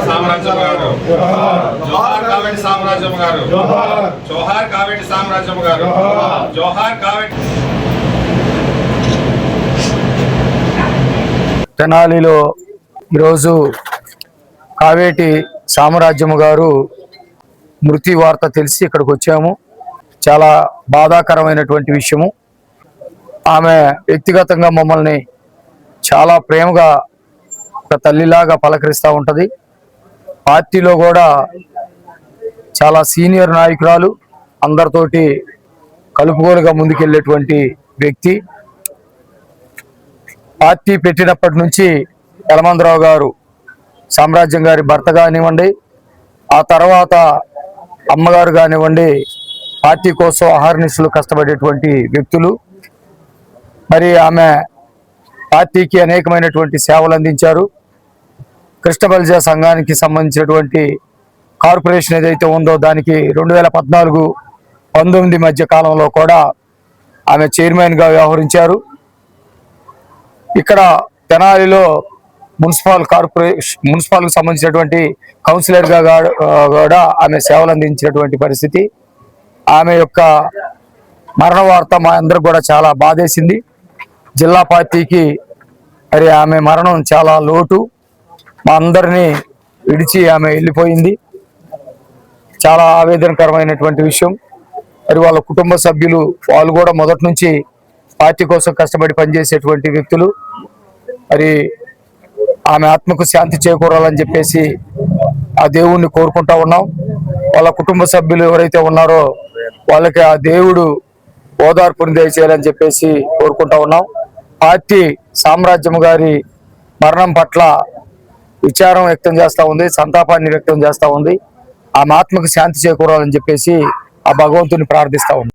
సామ్రాజ్యం గారు జోహార్ కావేటి సామ్రాజ్యం గారు జోహార్ కావేటి సామ్రాజ్యం గారు జోహార్ కావేటి. తెనాలిలో ఈరోజు కావేటి సామ్రాజ్యం గారు మృతి వార్త తెలిసి ఇక్కడికి వచ్చాము. చాలా బాధాకరమైనటువంటి విషయము. ఆమె వ్యక్తిగతంగా మమ్మల్ని చాలా ప్రేమగా ఒక తల్లిలాగా పలకరిస్తూ ఉంటుంది. పార్టీలో కూడా చాలా సీనియర్ నాయకురాలు, అందరితోటి కలుపుకోలుగా ముందుకెళ్ళేటువంటి వ్యక్తి. పార్టీ పెట్టినప్పటి నుంచి యలమందరావు గారు సామ్రాజ్యం గారి భర్త కానివ్వండి, ఆ తర్వాత అమ్మగారు కానివ్వండి, పార్టీ కోసం అహర్నిశలు కష్టపడేటువంటి వ్యక్తులు. మరి ఆమె పార్టీకి అనేకమైనటువంటి సేవలు అందించారు. కృష్ణ బలిజ సంఘానికి సంబంధించినటువంటి కార్పొరేషన్ ఏదైతే ఉందో దానికి 2014-19 మధ్య కాలంలో కూడా ఆమె చైర్మన్గా వ్యవహరించారు. ఇక్కడ తెనాలిలో మున్సిపాల్కి సంబంధించినటువంటి కౌన్సిలర్గా కూడా ఆమె సేవలు అందించినటువంటి పరిస్థితి. ఆమె యొక్క మరణ వార్త మా అందరికి కూడా చాలా బాధేసింది. జిల్లా పార్టీకి మరి ఆమె మరణం చాలా లోటు. మా అందరినీ విడిచి ఆమె వెళ్ళిపోయింది. చాలా ఆవేదనకరమైనటువంటి విషయం. మరి వాళ్ళ కుటుంబ సభ్యులు వాళ్ళు కూడా మొదటి నుంచి పార్టీ కోసం కష్టపడి పనిచేసేటువంటి వ్యక్తులు. మరి ఆమె ఆత్మకు శాంతి చేకూరాలని చెప్పేసి ఆ దేవుణ్ణి కోరుకుంటా ఉన్నాం. వాళ్ళ కుటుంబ సభ్యులు ఎవరైతే ఉన్నారో వాళ్ళకి ఆ దేవుడు ఓదార్పుని దయచేయాలని చెప్పేసి కోరుకుంటా ఉన్నాం. పార్టీ సామ్రాజ్యం గారి మరణం పట్ల విచారం వ్యక్తం చేస్తూ ఉంది, సంతాపాన్ని వ్యక్తం చేస్తూ ఉంది. ఆమె ఆత్మకు శాంతి చేకూరాలని చెప్పేసి ఆ భగవంతుని ప్రార్థిస్తూ ఉంది.